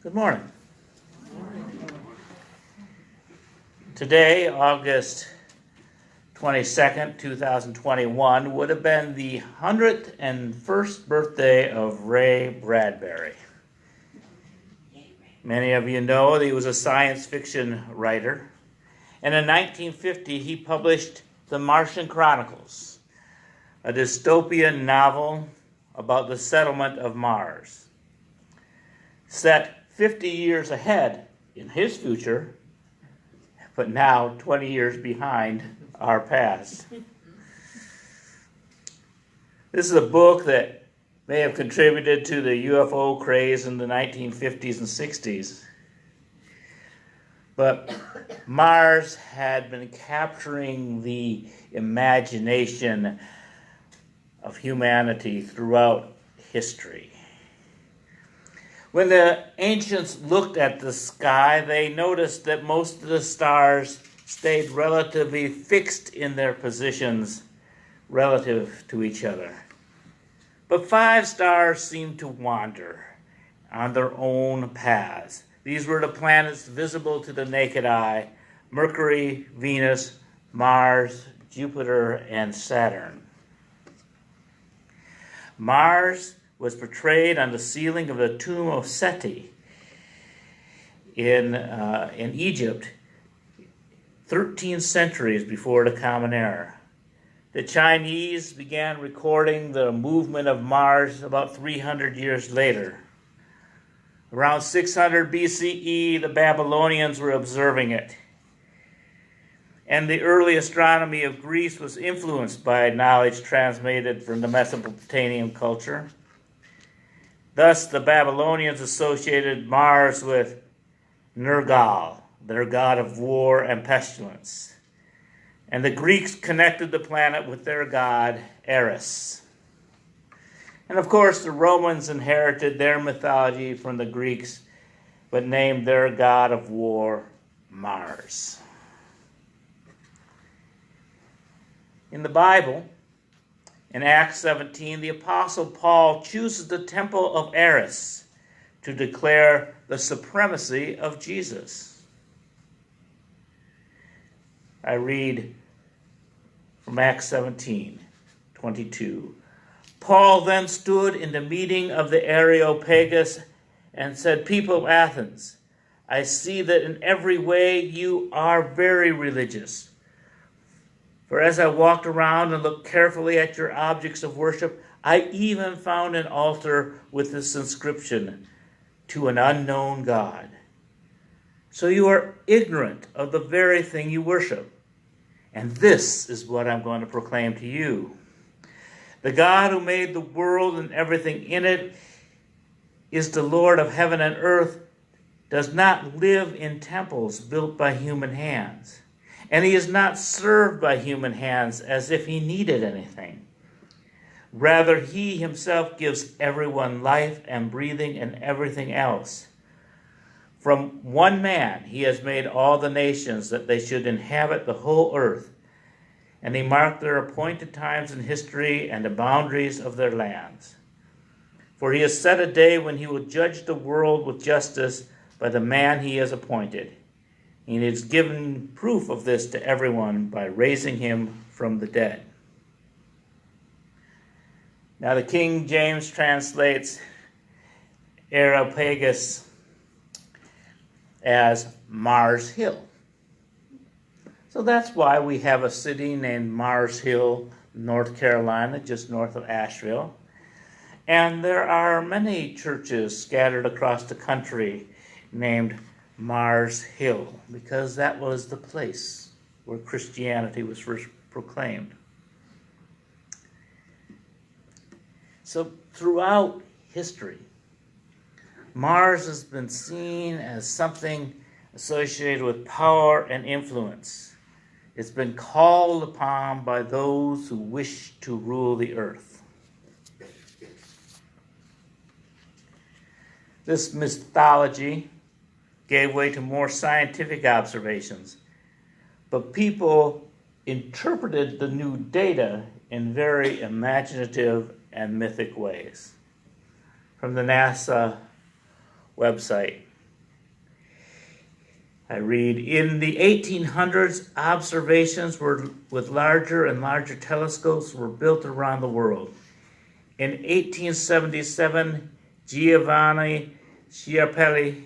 Good morning. Today, August 22nd, 2021, would have been the 101st birthday of Ray Bradbury. Many of you know that he was a science fiction writer. And in 1950, he published The Martian Chronicles, a dystopian novel about the settlement of Mars. Set 50 years ahead in his future, but now 20 years behind our past. This is a book that may have contributed to the UFO craze in the 1950s and 60s. But Mars had been capturing the imagination of humanity throughout history. When the ancients looked at the sky, they noticed that most of the stars stayed relatively fixed in their positions relative to each other. But 5 stars seemed to wander on their own paths. These were the planets visible to the naked eye: Mercury, Venus, Mars, Jupiter, and Saturn. Mars was portrayed on the ceiling of the tomb of Seti in Egypt 13 centuries before the Common Era. The Chinese began recording the movement of Mars about 300 years later. Around 600 BCE, the Babylonians were observing it. And the early astronomy of Greece was influenced by knowledge transmitted from the Mesopotamian culture. Thus, the Babylonians associated Mars with Nergal, their god of war and pestilence. And the Greeks connected the planet with their god, Eris. And of course, the Romans inherited their mythology from the Greeks, but named their god of war Mars. In the Bible, in Acts 17, the Apostle Paul chooses the temple of Eris to declare the supremacy of Jesus. I read from Acts 17:22. Paul then stood in the meeting of the Areopagus and said, "People of Athens, I see that in every way you are very religious. For as I walked around and looked carefully at your objects of worship, I even found an altar with this inscription, 'To an unknown God.' So you are ignorant of the very thing you worship. And this is what I'm going to proclaim to you. The God who made the world and everything in it is the Lord of heaven and earth, does not live in temples built by human hands. And he is not served by human hands as if he needed anything. Rather, he himself gives everyone life and breathing and everything else. From one man he has made all the nations that they should inhabit the whole earth. And he marked their appointed times in history and the boundaries of their lands. For he has set a day when he will judge the world with justice by the man he has appointed. And he has given proof of this to everyone by raising him from the dead." Now the King James translates Areopagus as Mars Hill. So that's why we have a city named Mars Hill, North Carolina, just north of Asheville. And there are many churches scattered across the country named Mars Hill, because that was the place where Christianity was first proclaimed. So throughout history, Mars has been seen as something associated with power and influence. It's been called upon by those who wish to rule the earth. This mythology gave way to more scientific observations, but people interpreted the new data in very imaginative and mythic ways. From the NASA website, I read, in the 1800s, observations with larger and larger telescopes were built around the world. In 1877, Giovanni Schiaparelli,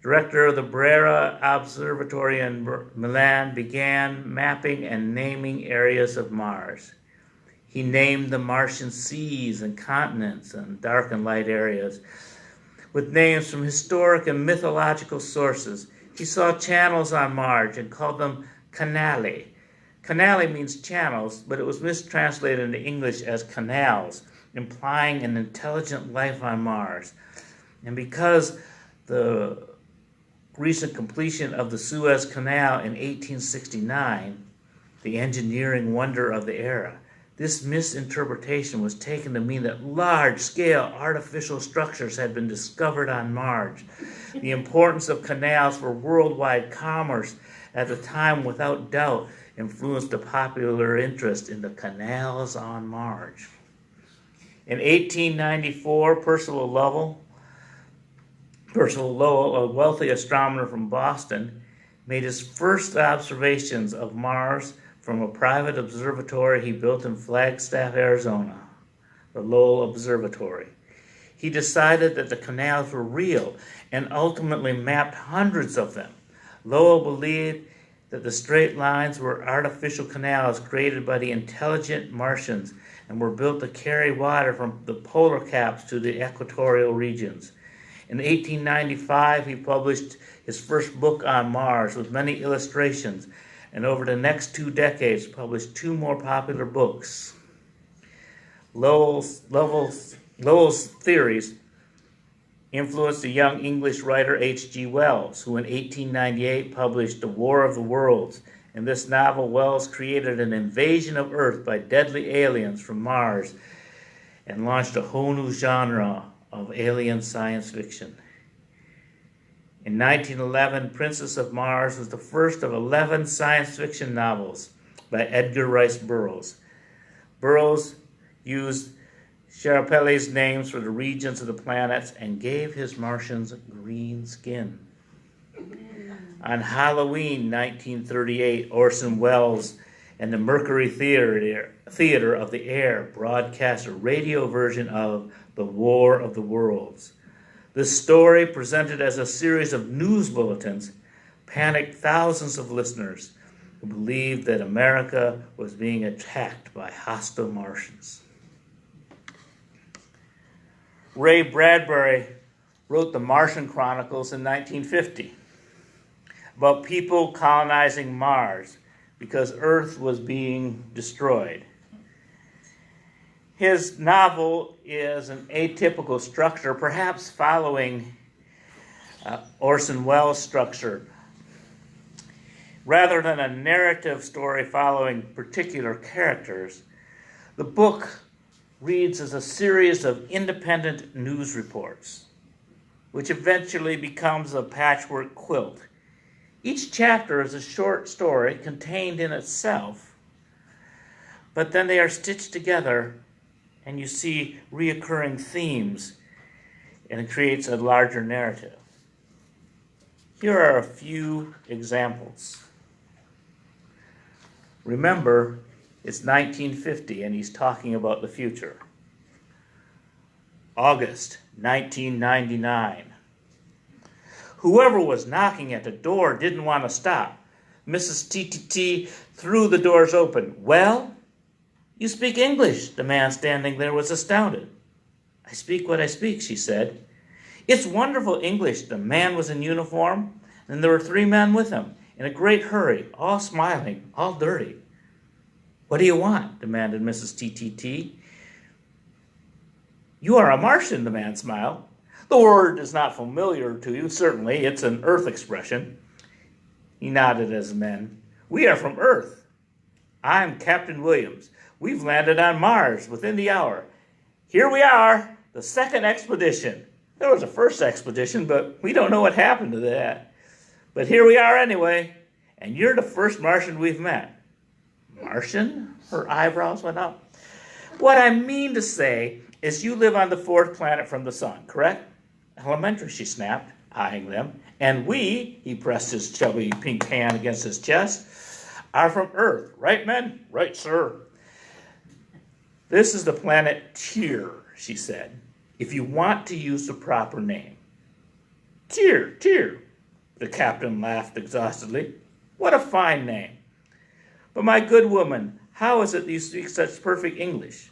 director of the Brera Observatory in Milan, began mapping and naming areas of Mars. He named the Martian seas and continents and dark and light areas with names from historic and mythological sources. He saw channels on Mars and called them canali. Canali means channels, but it was mistranslated into English as canals, implying an intelligent life on Mars. And because the recent completion of the Suez Canal in 1869, the engineering wonder of the era, this misinterpretation was taken to mean that large-scale artificial structures had been discovered on Mars. The importance of canals for worldwide commerce at the time, without doubt, influenced the popular interest in the canals on Mars. In 1894, Percival Lowell, a wealthy astronomer from Boston, made his first observations of Mars from a private observatory he built in Flagstaff, Arizona, the Lowell Observatory. He decided that the canals were real and ultimately mapped hundreds of them. Lowell believed that the straight lines were artificial canals created by the intelligent Martians and were built to carry water from the polar caps to the equatorial regions. In 1895, he published his first book on Mars with many illustrations, and over the next 2 decades published 2 more popular books. Lowell's theories influenced the young English writer H.G. Wells, who in 1898 published The War of the Worlds. In this novel, Wells created an invasion of Earth by deadly aliens from Mars and launched a whole new genre of alien science fiction. In 1911, Princess of Mars was the first of 11 science fiction novels by Edgar Rice Burroughs. Burroughs used Schiaparelli's names for the regions of the planets and gave his Martians green skin. On Halloween 1938, Orson Welles and the Mercury Theater of the Air broadcast a radio version of The War of the Worlds. This story, presented as a series of news bulletins, panicked thousands of listeners who believed that America was being attacked by hostile Martians. Ray Bradbury wrote The Martian Chronicles in 1950 about people colonizing Mars because Earth was being destroyed. His novel is an atypical structure, perhaps following Orson Welles' structure. Rather than a narrative story following particular characters, the book reads as a series of independent news reports, which eventually becomes a patchwork quilt. Each chapter is a short story contained in itself, but then they are stitched together and you see reoccurring themes, and it creates a larger narrative. Here are a few examples. Remember, it's 1950 and he's talking about the future. August 1999. Whoever was knocking at the door didn't want to stop. Mrs. TTT threw the doors open. Well, you speak English, the man standing there was astounded. I speak what I speak, she said. It's wonderful English. The man was in uniform, and there were 3 men with him, in a great hurry, all smiling, all dirty. What do you want? Demanded Mrs. TTT. You are a Martian, the man smiled. The word is not familiar to you, certainly. It's an Earth expression. He nodded as men. We are from Earth. I'm Captain Williams. We've landed on Mars within the hour. Here we are, the 2nd expedition. There was a 1st expedition, but we don't know what happened to that. But here we are anyway, and you're the first Martian we've met. Martian? Her eyebrows went up. What I mean to say is you live on the 4th planet from the sun, correct? Elementary, she snapped. eyeing them. And we, he pressed his chubby pink hand against his chest, are from Earth. Right, men? Right, sir. This is the planet Tyr, she said, if you want to use the proper name. Tyr, Tyr, the captain laughed exhaustedly. What a fine name. But my good woman, how is it that you speak such perfect English?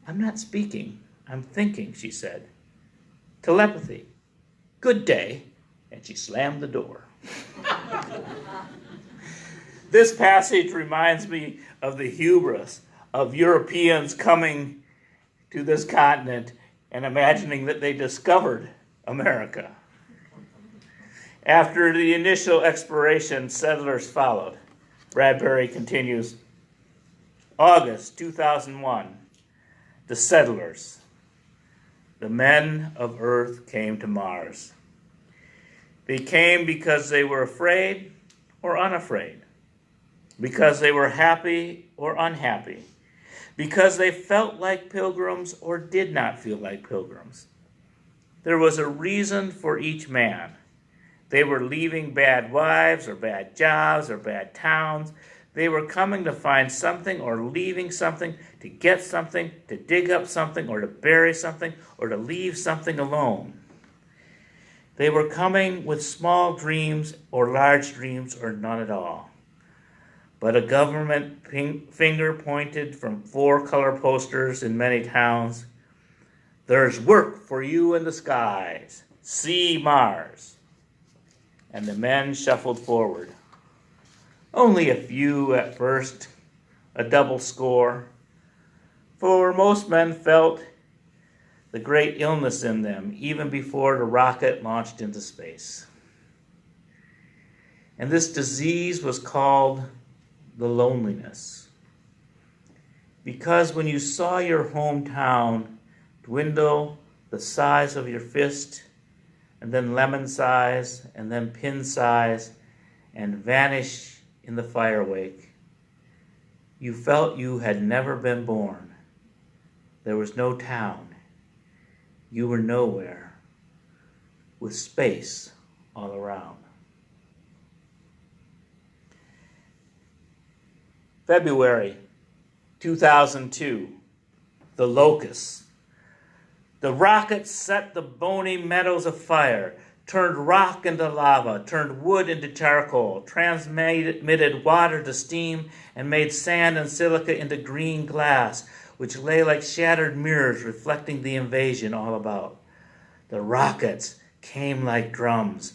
I'm not speaking, I'm thinking, she said. Telepathy. Good day. And she slammed the door. This passage reminds me of the hubris of Europeans coming to this continent and imagining that they discovered America. After the initial exploration, settlers followed. Bradbury continues, August 2001, the settlers. The men of Earth came to Mars. They came because they were afraid or unafraid, because they were happy or unhappy, because they felt like pilgrims or did not feel like pilgrims. There was a reason for each man. They were leaving bad wives or bad jobs or bad towns. They were coming to find something or leaving something, to get something, to dig up something, or to bury something, or to leave something alone. They were coming with small dreams or large dreams or none at all. But a government finger pointed from 4-color posters in many towns. There's work for you in the skies. See Mars. And the men shuffled forward. Only a few at first, a double score, for most men felt the great illness in them even before the rocket launched into space. And this disease was called the loneliness. Because when you saw your hometown dwindle the size of your fist, and then lemon size, and then pin size, and vanish in the fire wake, you felt you had never been born. There was no town. You were nowhere, with space all around. February 2002, the locusts. The rockets set the bony metals afire, turned rock into lava, turned wood into charcoal, transmitted water to steam, and made sand and silica into green glass, which lay like shattered mirrors reflecting the invasion all about. The rockets came like drums,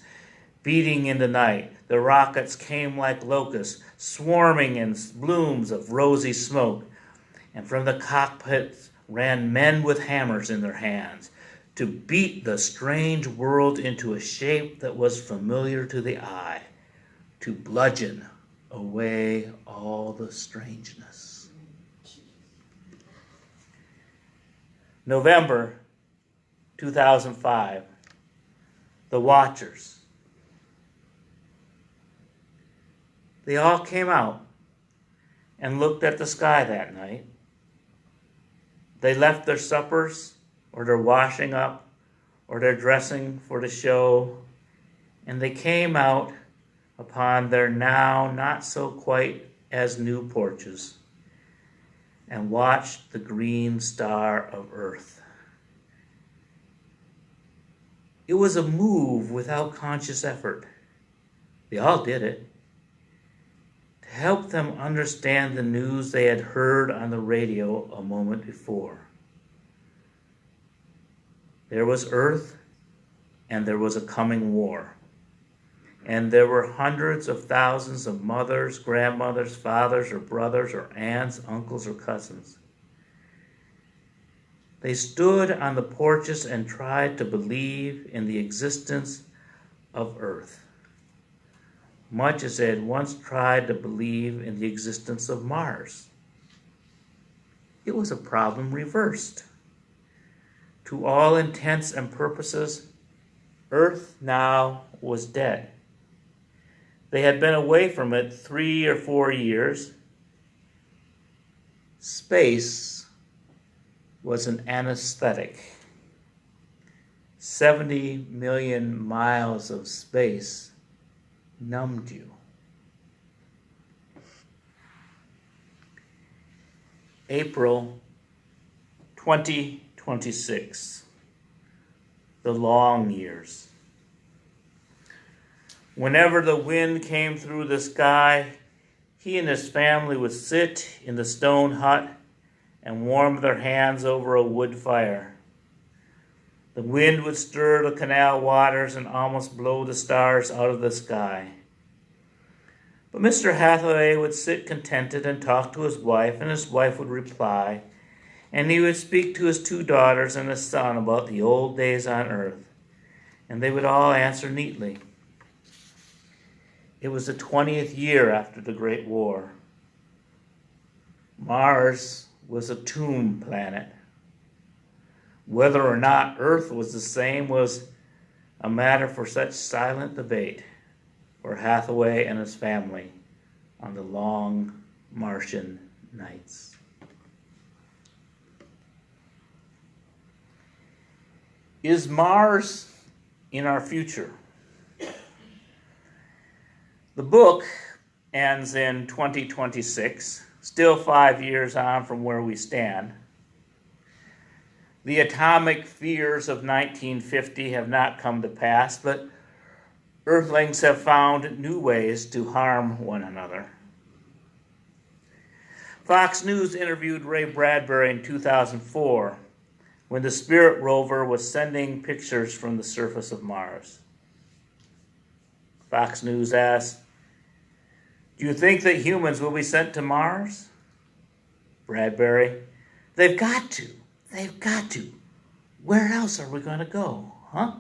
beating in the night. The rockets came like locusts, swarming in blooms of rosy smoke. And from the cockpits ran men with hammers in their hands to beat the strange world into a shape that was familiar to the eye, to bludgeon away all the strangeness. November 2005, the Watchers. They all came out and looked at the sky that night. They left their suppers or their washing up or their dressing for the show, and they came out upon their now not so quite as new porches and watched the green star of Earth. It was a move without conscious effort. They all did it. To help them understand the news they had heard on the radio a moment before. There was Earth, and there was a coming war. And there were hundreds of thousands of mothers, grandmothers, fathers, or brothers, or aunts, uncles, or cousins. They stood on the porches and tried to believe in the existence of Earth, much as they had once tried to believe in the existence of Mars. It was a problem reversed. To all intents and purposes, Earth now was dead. They had been away from it 3 or 4 years. Space was an anesthetic. 70 million miles of space numbed you. April 2026, the long years. Whenever the wind came through the sky, he and his family would sit in the stone hut and warm their hands over a wood fire. The wind would stir the canal waters and almost blow the stars out of the sky. But Mr. Hathaway would sit contented and talk to his wife, and his wife would reply, and he would speak to his 2 daughters and his son about the old days on earth, and they would all answer neatly. It was the 20th year after the Great War. Mars was a tomb planet. Whether or not Earth was the same was a matter for such silent debate for Hathaway and his family on the long Martian nights. Is Mars in our future? The book ends in 2026, still 5 years on from where we stand. The atomic fears of 1950 have not come to pass, but Earthlings have found new ways to harm one another. Fox News interviewed Ray Bradbury in 2004 when the Spirit rover was sending pictures from the surface of Mars. Fox News asked, "Do you think that humans will be sent to Mars?" Bradbury, "They've got to. They've got to. Where else are we going to go, huh?"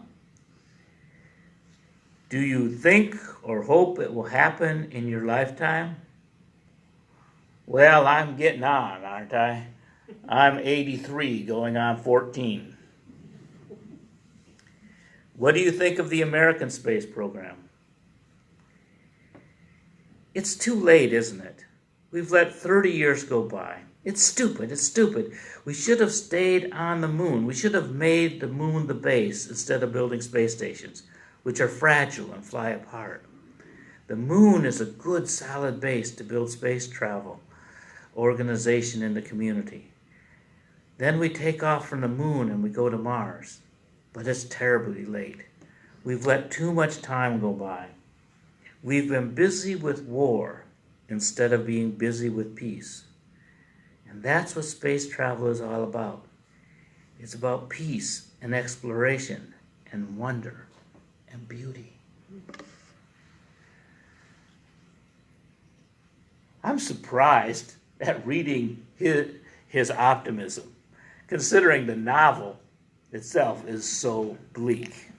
"Do you think or hope it will happen in your lifetime?" "Well, I'm getting on, aren't I? I'm 83, going on 14. "What do you think of the American space program?" "It's too late, isn't it? We've let 30 years go by. It's stupid, it's stupid. We should have stayed on the moon. We should have made the moon the base instead of building space stations, which are fragile and fly apart. The moon is a good, solid base to build space travel, organization in the community. Then we take off from the moon and we go to Mars. But it's terribly late. We've let too much time go by. We've been busy with war instead of being busy with peace. And that's what space travel is all about. It's about peace and exploration and wonder and beauty." I'm surprised at reading his optimism, considering the novel itself is so bleak.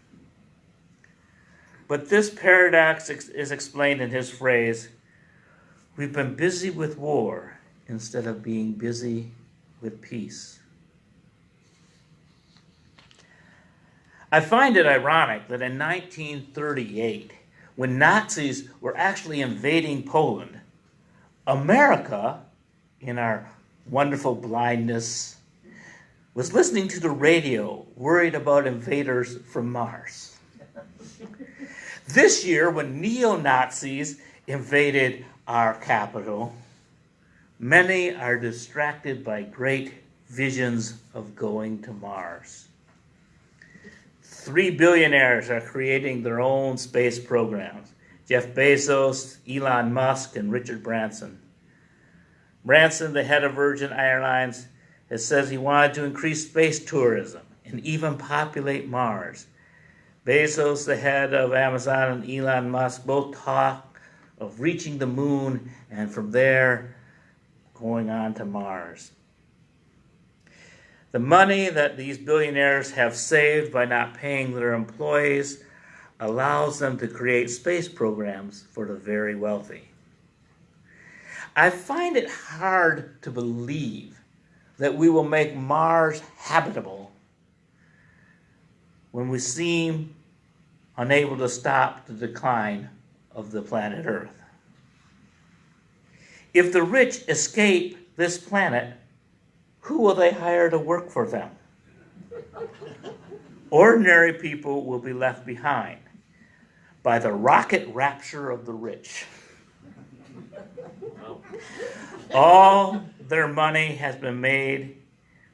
But this paradox is explained in his phrase, "We've been busy with war instead of being busy with peace." I find it ironic that in 1938, when Nazis were actually invading Poland, America, in our wonderful blindness, was listening to the radio, worried about invaders from Mars. This year, when neo-Nazis invaded our capital, many are distracted by great visions of going to Mars. 3 billionaires are creating their own space programs. Jeff Bezos, Elon Musk, and Richard Branson. Branson, the head of Virgin Airlines, has said he wanted to increase space tourism and even populate Mars. Bezos, the head of Amazon, and Elon Musk both talk of reaching the moon and from there going on to Mars. The money that these billionaires have saved by not paying their employees allows them to create space programs for the very wealthy. I find it hard to believe that we will make Mars habitable when we seem unable to stop the decline of the planet Earth. If the rich escape this planet, who will they hire to work for them? Ordinary people will be left behind by the rocket rapture of the rich. All their money has been made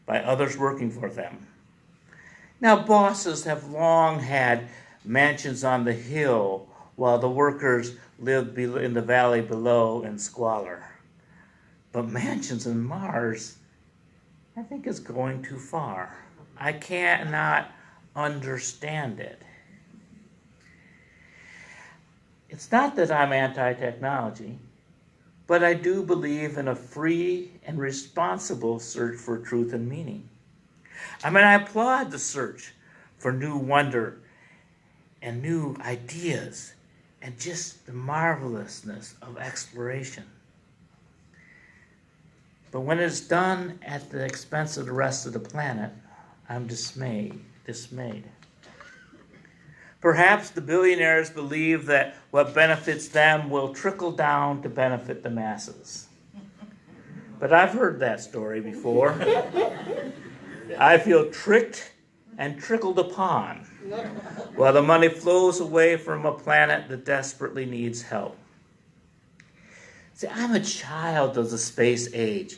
by others working for them. Now, bosses have long had mansions on the hill while the workers lived in the valley below in squalor. But mansions on Mars, I think, is going too far. I cannot understand it. It's not that I'm anti-technology, but I do believe in a free and responsible search for truth and meaning. I mean, I applaud the search for new wonder and new ideas and just the marvelousness of exploration. But when it's done at the expense of the rest of the planet, I'm dismayed. Perhaps the billionaires believe that what benefits them will trickle down to benefit the masses. But I've heard that story before. I feel tricked and trickled upon while the money flows away from a planet that desperately needs help. See, I'm a child of the space age.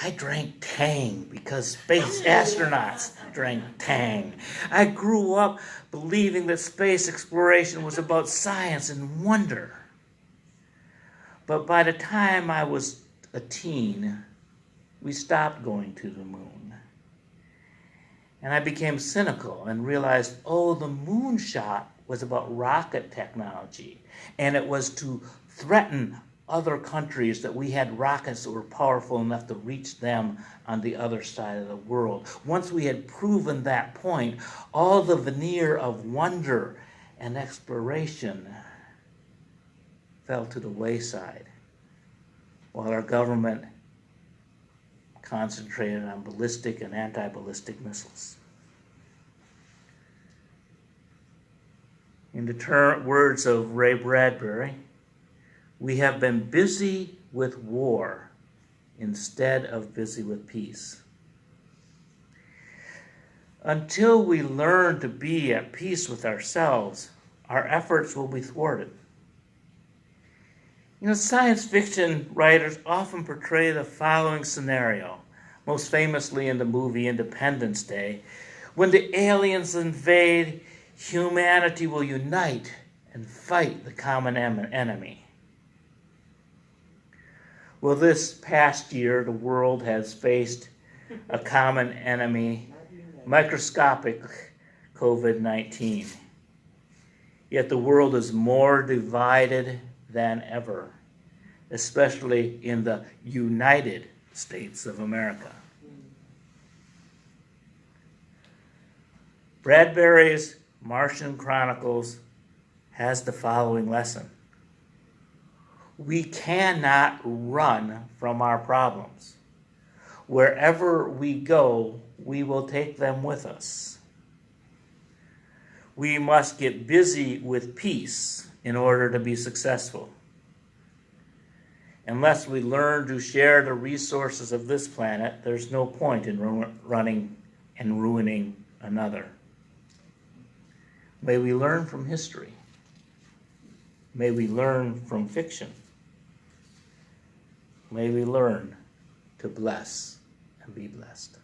I drank Tang because space astronauts drank Tang. I grew up believing that space exploration was about science and wonder. But by the time I was a teen, we stopped going to the moon. And I became cynical and realized, the moonshot was about rocket technology. And it was to threaten other countries that we had rockets that were powerful enough to reach them on the other side of the world. Once we had proven that point, all the veneer of wonder and exploration fell to the wayside, while our government concentrated on ballistic and anti-ballistic missiles. In the words of Ray Bradbury, we have been busy with war instead of busy with peace. Until we learn to be at peace with ourselves, our efforts will be thwarted. Science fiction writers often portray the following scenario, most famously in the movie Independence Day. When the aliens invade, humanity will unite and fight the common enemy. Well, this past year, the world has faced a common enemy, microscopic COVID-19. Yet the world is more divided than ever, especially in the United States of America. Bradbury's Martian Chronicles has the following lesson. We cannot run from our problems. Wherever we go, we will take them with us. We must get busy with peace in order to be successful. Unless we learn to share the resources of this planet, there's no point in running and ruining another. May we learn from history. May we learn from fiction. May we learn to bless and be blessed.